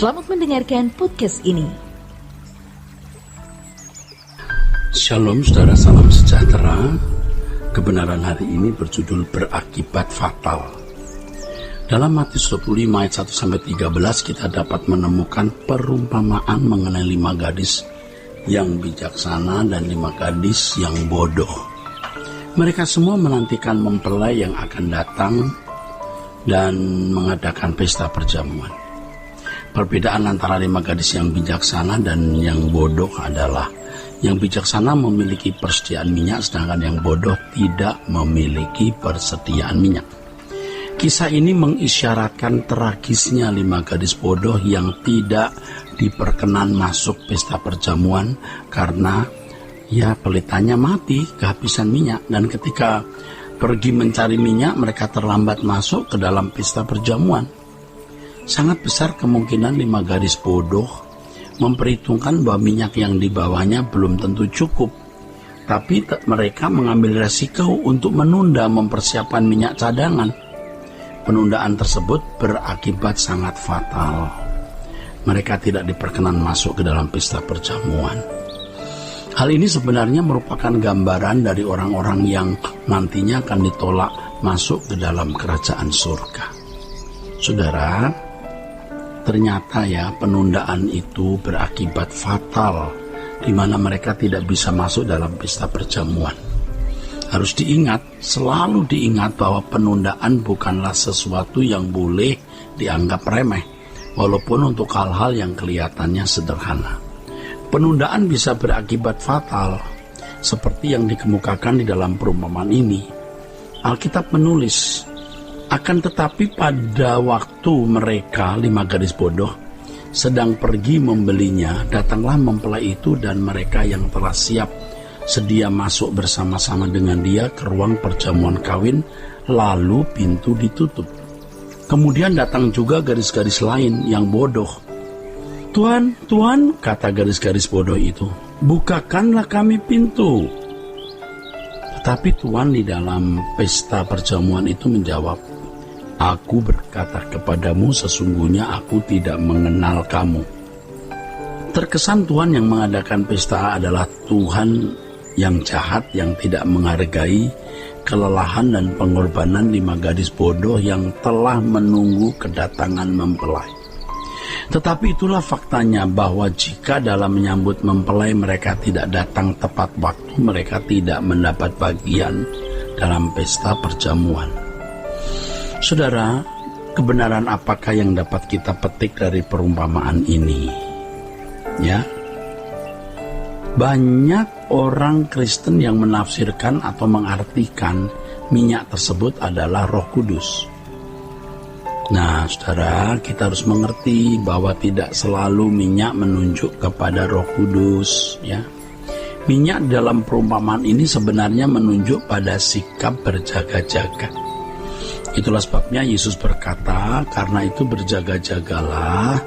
Selamat mendengarkan podcast ini. Shalom saudara, salam sejahtera. Kebenaran hari ini berjudul berakibat fatal. Dalam Matius 25 ayat 1-13 kita dapat menemukan perumpamaan mengenai 5 gadis yang bijaksana dan 5 gadis yang bodoh. Mereka semua menantikan mempelai yang akan datang dan mengadakan pesta perjamuan. Perbedaan antara 5 gadis yang bijaksana dan yang bodoh adalah yang bijaksana memiliki persediaan minyak, sedangkan yang bodoh tidak memiliki persediaan minyak. Kisah ini mengisyaratkan tragisnya 5 gadis bodoh yang tidak diperkenan masuk pesta perjamuan karena pelitanya mati, kehabisan minyak, dan ketika pergi mencari minyak mereka terlambat masuk ke dalam pesta perjamuan. Sangat besar kemungkinan 5 gadis bodoh memperhitungkan bahwa minyak yang dibawanya belum tentu cukup, tapi mereka mengambil resiko untuk menunda mempersiapkan minyak cadangan. Penundaan tersebut berakibat sangat fatal. Mereka tidak diperkenan masuk ke dalam pesta perjamuan. Hal ini sebenarnya merupakan gambaran dari orang-orang yang nantinya akan ditolak masuk ke dalam kerajaan surga. Saudara, ternyata penundaan itu berakibat fatal, di mana mereka tidak bisa masuk dalam pesta perjamuan. Harus diingat, selalu diingat bahwa penundaan bukanlah sesuatu yang boleh dianggap remeh, walaupun untuk hal-hal yang kelihatannya sederhana. Penundaan bisa berakibat fatal, seperti yang dikemukakan di dalam perumpamaan ini. Alkitab menulis, akan tetapi pada waktu mereka 5 gadis bodoh sedang pergi membelinya, datanglah mempelai itu dan mereka yang telah siap sedia masuk bersama-sama dengan dia ke ruang perjamuan kawin, lalu pintu ditutup. Kemudian datang juga gadis-gadis lain yang bodoh. Tuan, Tuan, kata gadis-gadis bodoh itu, bukakanlah kami pintu. Tetapi Tuan di dalam pesta perjamuan itu menjawab, aku berkata kepadamu, sesungguhnya aku tidak mengenal kamu. Terkesan Tuhan yang mengadakan pesta adalah Tuhan yang jahat, yang tidak menghargai kelelahan dan pengorbanan 5 gadis bodoh yang telah menunggu kedatangan mempelai. Tetapi itulah faktanya, bahwa jika dalam menyambut mempelai mereka tidak datang tepat waktu, mereka tidak mendapat bagian dalam pesta perjamuan. Saudara, kebenaran apakah yang dapat kita petik dari perumpamaan ini? Banyak orang Kristen yang menafsirkan atau mengartikan minyak tersebut adalah Roh Kudus. Nah, saudara, kita harus mengerti bahwa tidak selalu minyak menunjuk kepada Roh Kudus, Minyak dalam perumpamaan ini sebenarnya menunjuk pada sikap berjaga-jaga. Itulah sebabnya Yesus berkata, karena itu berjaga-jagalah,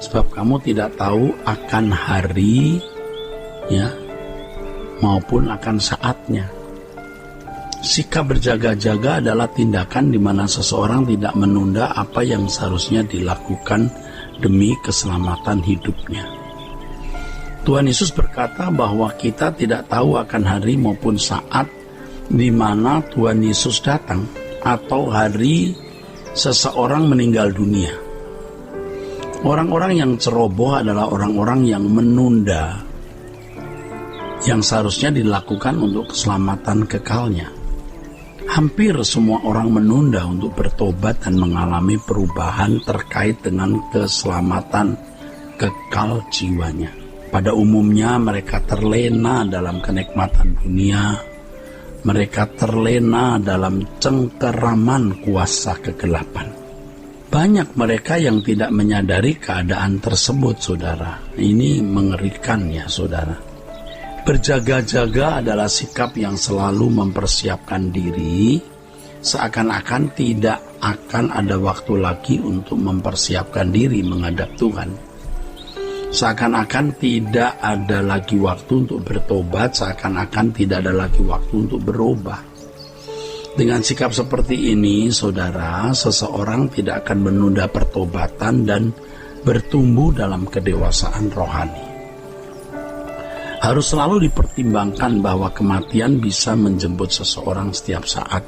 sebab kamu tidak tahu akan hari maupun akan saatnya. Sikap berjaga-jaga adalah tindakan di mana seseorang tidak menunda apa yang seharusnya dilakukan demi keselamatan hidupnya. Tuhan Yesus berkata bahwa kita tidak tahu akan hari maupun saat di mana Tuhan Yesus datang, atau hari seseorang meninggal dunia. Orang-orang yang ceroboh adalah orang-orang yang menunda yang seharusnya dilakukan untuk keselamatan kekalnya. Hampir semua orang menunda untuk bertobat dan mengalami perubahan terkait dengan keselamatan kekal jiwanya. Pada umumnya mereka terlena dalam kenikmatan dunia. Mereka terlena dalam cengkeraman kuasa kegelapan. Banyak mereka yang tidak menyadari keadaan tersebut, saudara. Ini mengerikan saudara. Berjaga-jaga adalah sikap yang selalu mempersiapkan diri, seakan-akan tidak akan ada waktu lagi untuk mempersiapkan diri menghadap Tuhan. Seakan-akan tidak ada lagi waktu untuk bertobat, seakan-akan tidak ada lagi waktu untuk berubah. Dengan sikap seperti ini, saudara, seseorang tidak akan menunda pertobatan dan bertumbuh dalam kedewasaan rohani. Harus selalu dipertimbangkan bahwa kematian bisa menjemput seseorang setiap saat.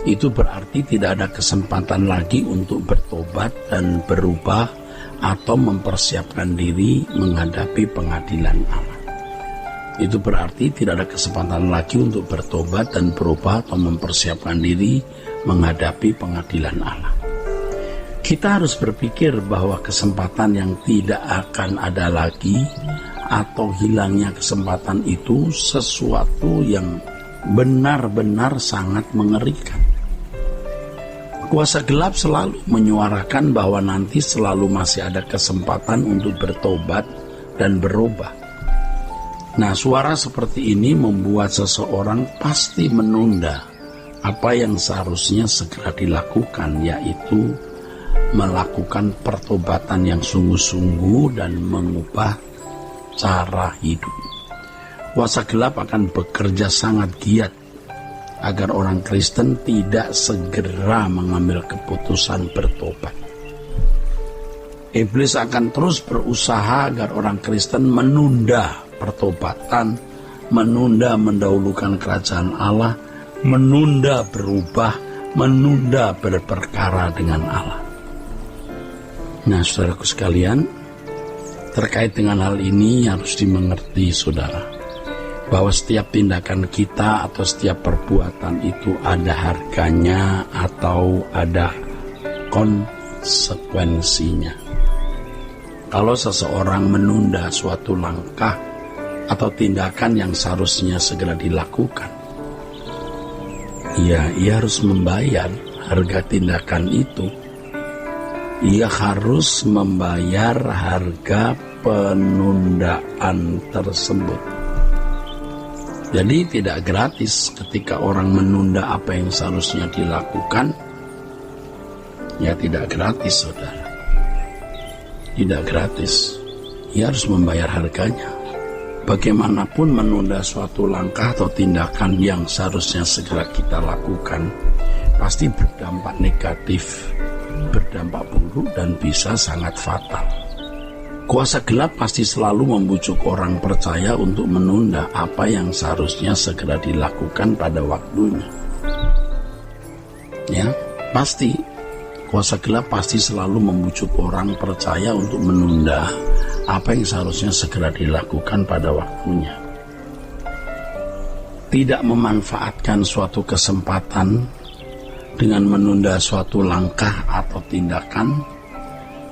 Itu berarti tidak ada kesempatan lagi untuk bertobat dan berubah atau mempersiapkan diri menghadapi pengadilan Allah. Itu berarti tidak ada kesempatan lagi untuk bertobat dan berubah atau mempersiapkan diri menghadapi pengadilan Allah. Kita harus berpikir bahwa kesempatan yang tidak akan ada lagi atau hilangnya kesempatan itu sesuatu yang benar-benar sangat mengerikan. Kuasa gelap selalu menyuarakan bahwa nanti selalu masih ada kesempatan untuk bertobat dan berubah. Nah, suara seperti ini membuat seseorang pasti menunda apa yang seharusnya segera dilakukan, yaitu melakukan pertobatan yang sungguh-sungguh dan mengubah cara hidup. Kuasa gelap akan bekerja sangat giat agar orang Kristen tidak segera mengambil keputusan bertobat. Iblis akan terus berusaha agar orang Kristen menunda pertobatan, menunda mendahulukan kerajaan Allah, menunda berubah, menunda berperkara dengan Allah. Nah, saudaraku sekalian, terkait dengan hal ini harus dimengerti, saudara, bahwa setiap tindakan kita atau setiap perbuatan itu ada harganya atau ada konsekuensinya. Kalau seseorang menunda suatu langkah atau tindakan yang seharusnya segera dilakukan, ia harus membayar harga tindakan itu. Ia harus membayar harga penundaan tersebut. Jadi tidak gratis ketika orang menunda apa yang seharusnya dilakukan. Ya, tidak gratis, saudara. Tidak gratis. Ia harus membayar harganya. Bagaimanapun menunda suatu langkah atau tindakan yang seharusnya segera kita lakukan pasti berdampak negatif, berdampak buruk, dan bisa sangat fatal. Kuasa gelap pasti selalu membujuk orang percaya untuk menunda apa yang seharusnya segera dilakukan pada waktunya. Ya, pasti. Kuasa gelap pasti selalu membujuk orang percaya untuk menunda apa yang seharusnya segera dilakukan pada waktunya. Tidak memanfaatkan suatu kesempatan dengan menunda suatu langkah atau tindakan,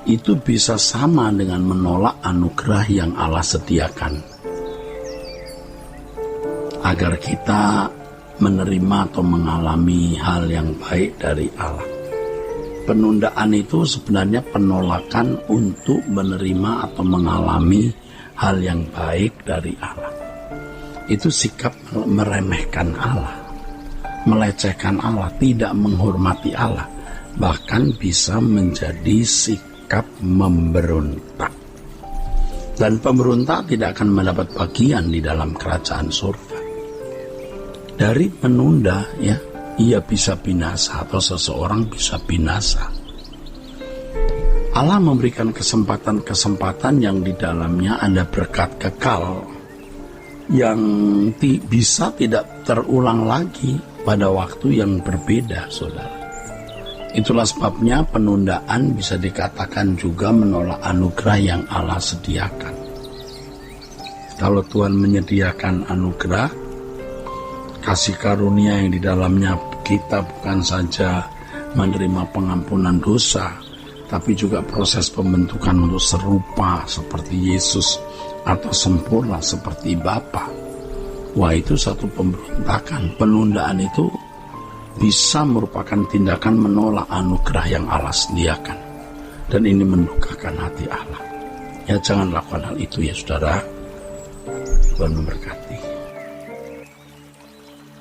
itu bisa sama dengan menolak anugerah yang Allah sediakan. Agar kita menerima atau mengalami hal yang baik dari Allah. Penundaan itu sebenarnya penolakan untuk menerima atau mengalami hal yang baik dari Allah. Itu sikap meremehkan Allah, melecehkan Allah, tidak menghormati Allah, bahkan bisa menjadi sikap memberontak. Dan pemberontak tidak akan mendapat bagian di dalam kerajaan surga. Dari menunda, ya, ia bisa binasa atau seseorang bisa binasa. Allah memberikan kesempatan-kesempatan yang di dalamnya ada berkat kekal yang bisa tidak terulang lagi pada waktu yang berbeda, saudara. Itulah sebabnya penundaan bisa dikatakan juga menolak anugerah yang Allah sediakan. Kalau Tuhan menyediakan anugerah, kasih karunia yang di dalamnya kita bukan saja menerima pengampunan dosa, tapi juga proses pembentukan untuk serupa seperti Yesus atau sempurna seperti Bapa. Wah, itu satu pemberontakan. Penundaan itu bisa merupakan tindakan menolak anugerah yang Allah sediakan. Dan ini mendukakan hati Allah. Ya, jangan lakukan hal itu ya, saudara. Tuhan memberkati.